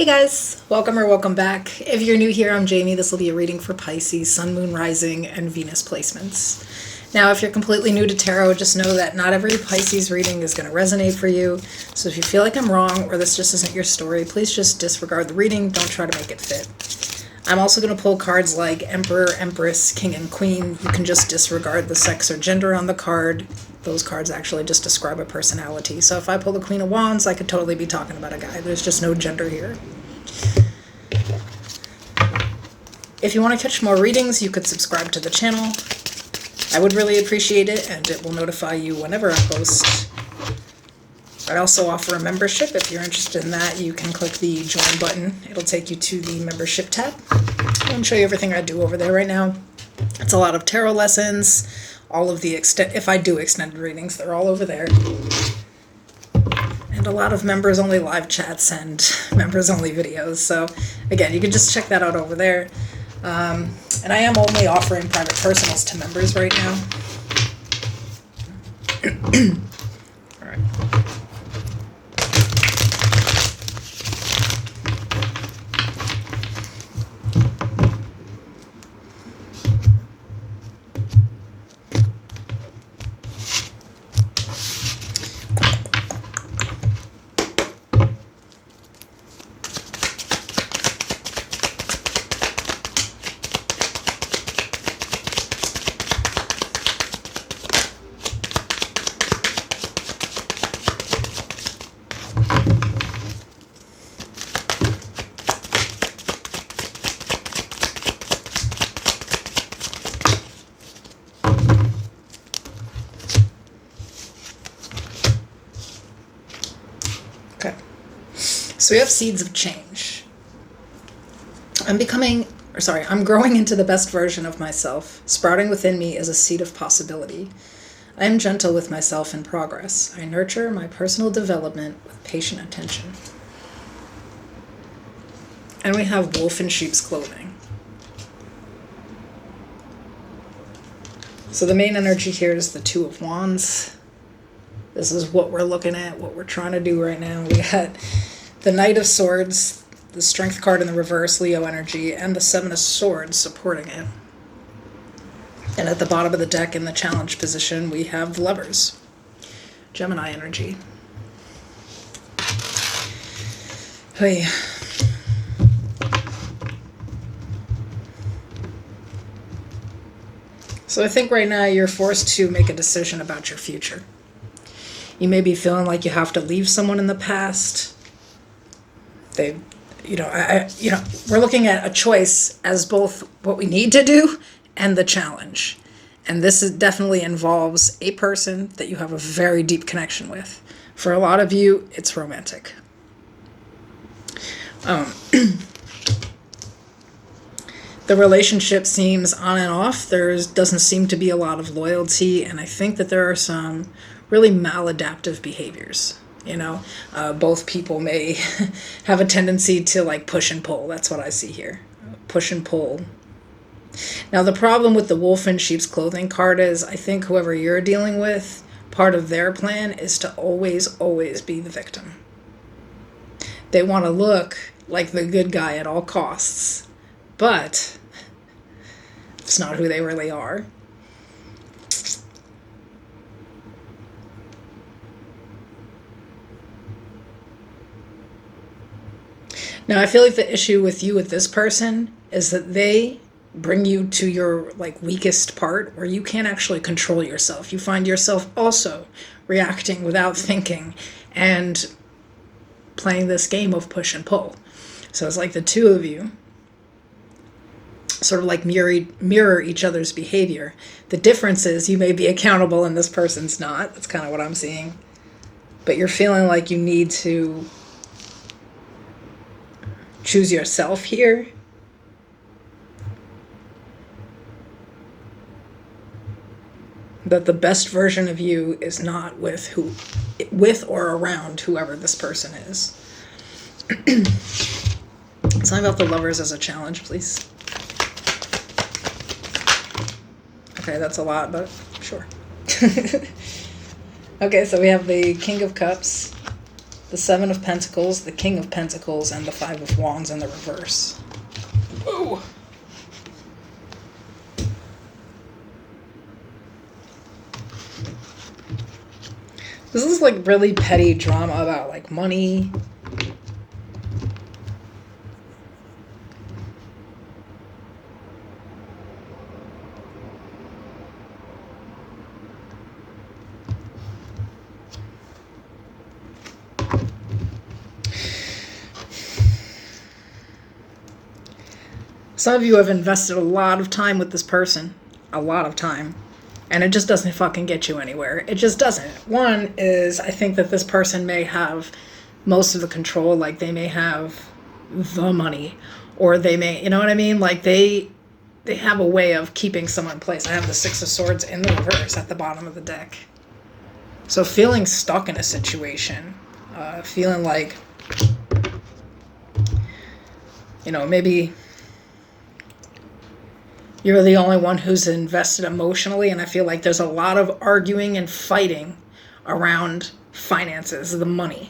Hey guys, welcome or welcome back. If you're new here, I'm Jamie. This will be a reading for Pisces, Sun, Moon, Rising, and Venus placements. Now, if you're completely new to tarot, just know that not every Pisces reading is going to resonate for you. So if you feel like I'm wrong or this just isn't your story, please just disregard the reading. Don't try to make it fit. I'm also going to pull cards like Emperor, Empress, King, and Queen. You can just disregard the sex or gender on the card. Those cards actually just describe a personality. So if I pull the Queen of Wands, I could totally be talking about a guy. There's just no gender here. If you want to catch more readings, you could subscribe to the channel. I would really appreciate it, and it will notify you whenever I post. I also offer a membership. If you're interested in that, you can click the join button. It'll take you to the membership tab. I'll show you everything I do over there right now. It's a lot of tarot lessons, all of the if I do extended readings, they're all over there. And a lot of members-only live chats and members-only videos. So again, you can just check that out over there. And I am only offering private personals to members right now. All right. Okay, so we have seeds of change. I'm growing into the best version of myself. Sprouting within me is a seed of possibility. I am gentle with myself in progress. I nurture my personal development with patient attention. And we have wolf in sheep's clothing. So the main energy here is the Two of Wands. This is what we're looking at, what we're trying to do right now. We got the Knight of Swords, the Strength card in the reverse, Leo energy, and the Seven of Swords supporting it. And at the bottom of the deck in the challenge position, we have the Lovers, Gemini energy. Hey. So I think right now you're forced to make a decision about your future. You may be feeling like you have to leave someone in the past. We're looking at a choice as both what we need to do and the challenge. And this definitely involves a person that you have a very deep connection with. For a lot of you, it's romantic. The relationship seems on and off. There doesn't seem to be a lot of loyalty, and I think that there are some really maladaptive behaviors. Both people may have a tendency to like push and pull. That's what I see here. Push and pull. Now, the problem with the wolf in sheep's clothing card is I think whoever you're dealing with, part of their plan is to always be the victim. They want to look like the good guy at all costs, but it's not who they really are. Now, I feel like the issue with you with this person is that they bring you to your weakest part where you can't actually control yourself. You find yourself also reacting without thinking and playing this game of push and pull. So it's like the two of you sort of mirror each other's behavior. The difference is you may be accountable and this person's not. That's kind of what I'm seeing. But you're feeling like you need to choose yourself here. That the best version of you is not with or around whoever this person is. Tell me about the Lovers as a challenge, please. Okay, that's a lot, but sure. Okay, so we have the King of Cups, the Seven of Pentacles, the King of Pentacles, and the Five of Wands in the reverse. Whoa! This is like really petty drama about like money. Some of you have invested a lot of time with this person. A lot of time. And it just doesn't fucking get you anywhere. It just doesn't. One is, I think that this person may have most of the control. Like, they may have the money. Or they may, you know what I mean? Like, they have a way of keeping someone in place. I have the Six of Swords in the reverse at the bottom of the deck. So feeling stuck in a situation. Feeling like, you know, maybe you're the only one who's invested emotionally, and I feel like there's a lot of arguing and fighting around finances, the money.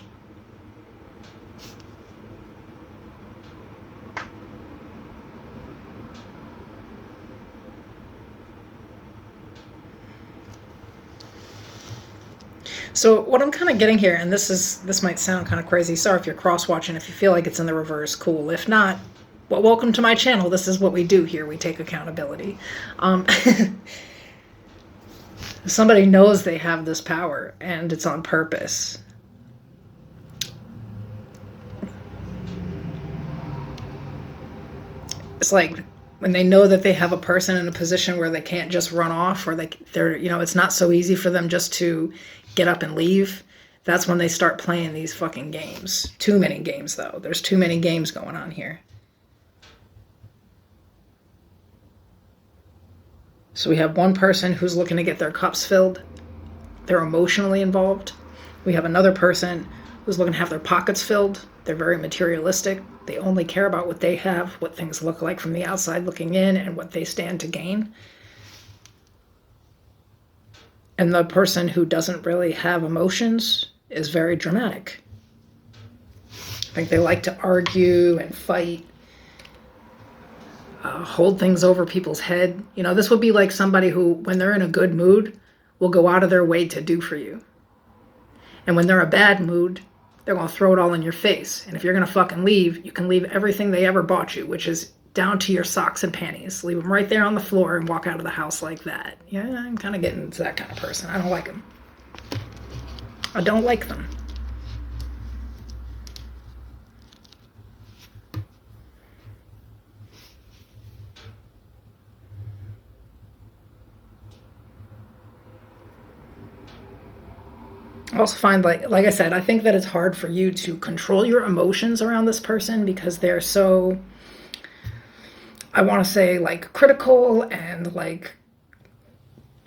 So what I'm kind of getting here, and this might sound kind of crazy. Sorry if you're cross-watching. If you feel like it's in the reverse, cool. If not, well, welcome to my channel. This is what we do here. We take accountability. Somebody knows they have this power, and it's on purpose. It's like when they know that they have a person in a position where they can't just run off, or they're, you know, it's not so easy for them just to get up and leave. That's when they start playing these fucking games. Too many games, though. There's too many games going on here. So we have one person who's looking to get their cups filled. They're emotionally involved. We have another person who's looking to have their pockets filled. They're very materialistic. They only care about what they have, what things look like from the outside looking in, and what they stand to gain. And the person who doesn't really have emotions is very dramatic. I think they like to argue and fight. Hold things over people's head. You know, this would be like somebody who, when they're in a good mood, will go out of their way to do for you. And when they're in a bad mood, they're going to throw it all in your face. And if you're going to fucking leave, you can leave everything they ever bought you, which is down to your socks and panties. Leave them right there on the floor and walk out of the house like that. Yeah, I'm kind of getting into that kind of person. I don't like them. I don't like them. I also find, like I said, I think that it's hard for you to control your emotions around this person because they're so, I want to say, like, critical and, like,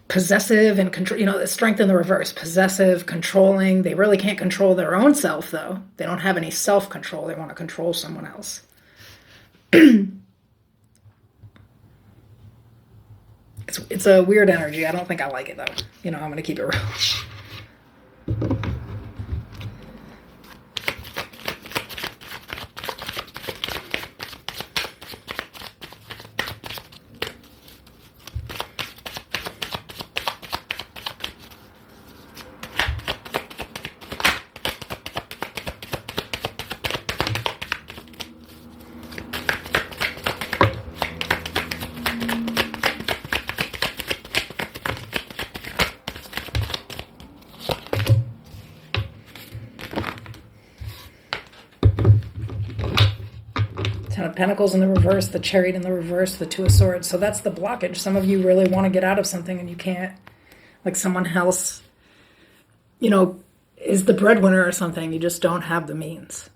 possessive and control, you know, the strength in the reverse, possessive, controlling. They really can't control their own self, though. They don't have any self-control. They want to control someone else. It's a weird energy. I don't think I like it, though. You know, I'm going to keep it real. Ten of Pentacles in the reverse, the Chariot in the reverse, the Two of Swords. So that's the blockage. Some of you really want to get out of something and you can't. Like someone else, you know, is the breadwinner or something. You just don't have the means.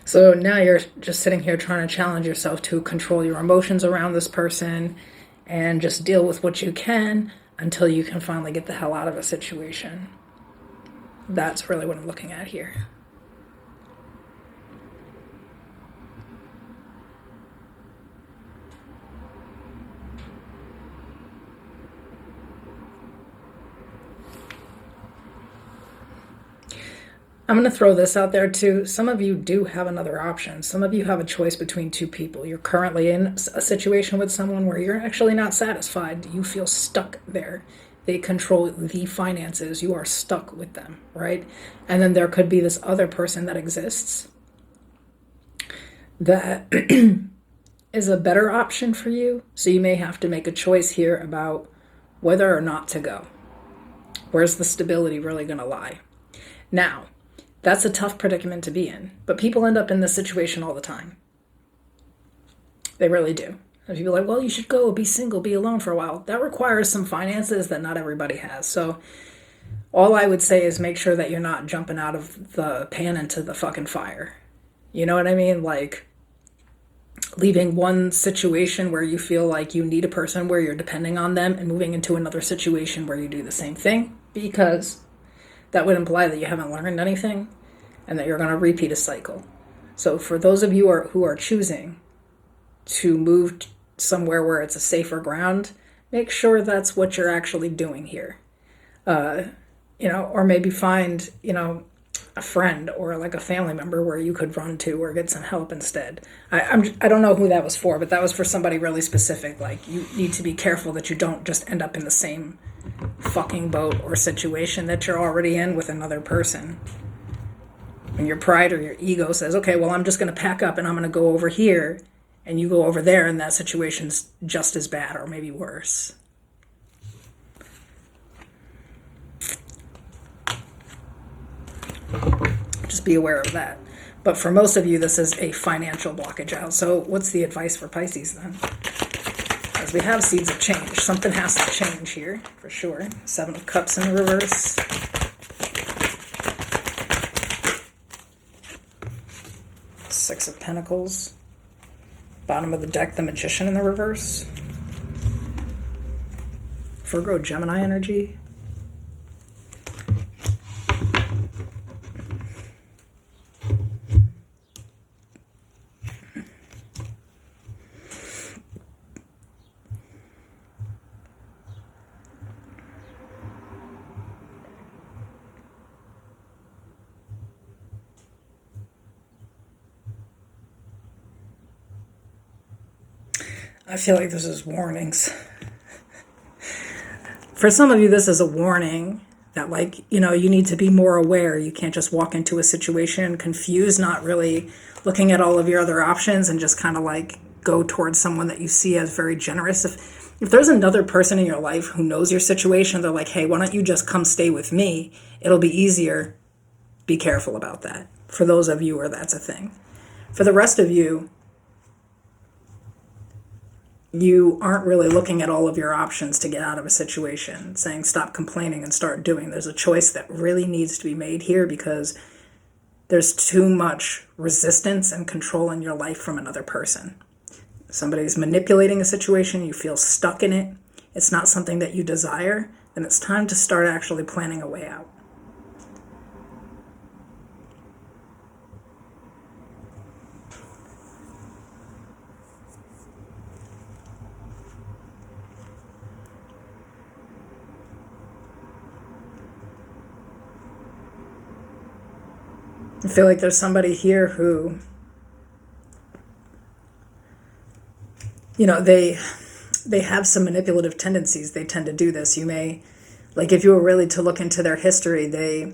So now you're just sitting here trying to challenge yourself to control your emotions around this person and just deal with what you can until you can finally get the hell out of a situation. That's really what I'm looking at here. I'm going to throw this out there too. Some of you do have another option. Some of you have a choice between two people. You're currently in a situation with someone where you're actually not satisfied. You feel stuck there. They control the finances. You are stuck with them, right? And then there could be this other person that exists that is a better option for you. So you may have to make a choice here about whether or not to go. Where's the stability really going to lie? Now, that's a tough predicament to be in, but people end up in this situation all the time. They really do. And people are like, well, you should go, be single, be alone for a while. That requires some finances that not everybody has. So all I would say is make sure that you're not jumping out of the pan into the fucking fire. You know what I mean? Like leaving one situation where you feel like you need a person where you're depending on them and moving into another situation where you do the same thing, because that would imply that you haven't learned anything and that you're going to repeat a cycle. So for those of you who are choosing to move somewhere where it's a safer ground, make sure that's what you're actually doing here. Or maybe find, a friend or like a family member where you could run to or get some help instead. I don't know who that was for, but that was for somebody really specific. Like, you need to be careful that you don't just end up in the same fucking boat or situation that you're already in with another person. When your pride or your ego says, okay, well, I'm just going to pack up and I'm going to go over here, and you go over there and that situation's just as bad or maybe worse. Just be aware of that. But for most of you, this is a financial blockage out. So what's the advice for Pisces then? As we have seeds of change. Something has to change here, for sure. 7 of Cups in the reverse. Six of Pentacles. Bottom of the deck, the Magician in the reverse. Virgo, Gemini energy. I feel like this is warnings. For some of you, this is a warning that, you need to be more aware. You can't just walk into a situation confused, not really looking at all of your other options, and just kind of go towards someone that you see as very generous. If there's another person in your life who knows your situation, they're like, hey, why don't you just come stay with me? It'll be easier. Be careful about that. For those of you where that's a thing. For the rest of you, you aren't really looking at all of your options to get out of a situation, saying stop complaining and start doing. There's a choice that really needs to be made here because there's too much resistance and control in your life from another person. Somebody's manipulating a situation, you feel stuck in it, it's not something that you desire, then it's time to start actually planning a way out. I feel like there's somebody here who, they have some manipulative tendencies. They tend to do this. You may, if you were really to look into their history, they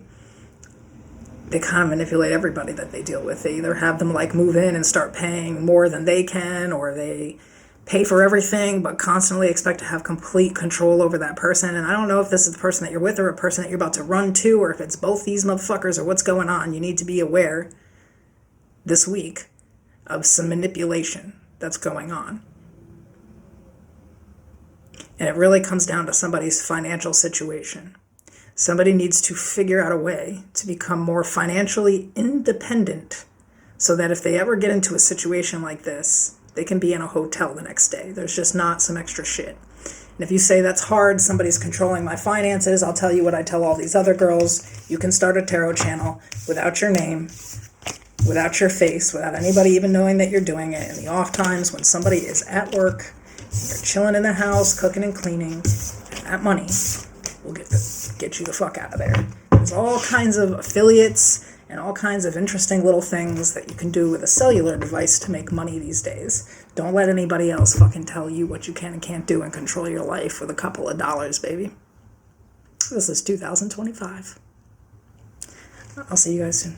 kind of manipulate everybody that they deal with. They either have them move in and start paying more than they can, or they pay for everything but constantly expect to have complete control over that person. And I don't know if this is the person that you're with or a person that you're about to run to, or if it's both these motherfuckers or what's going on. You need to be aware this week of some manipulation that's going on. And it really comes down to somebody's financial situation. Somebody needs to figure out a way to become more financially independent so that if they ever get into a situation like this, they can be in a hotel the next day. There's just not some extra shit. And if you say that's hard, somebody's controlling my finances, I'll tell you what I tell all these other girls. You can start a tarot channel without your name, without your face, without anybody even knowing that you're doing it. In the off times when somebody is at work, you're chilling in the house, cooking and cleaning, and that money will get you the fuck out of there. There's all kinds of affiliates and all kinds of interesting little things that you can do with a cellular device to make money these days. Don't let anybody else fucking tell you what you can and can't do and control your life with a couple of dollars, baby. This is 2025. I'll see you guys soon.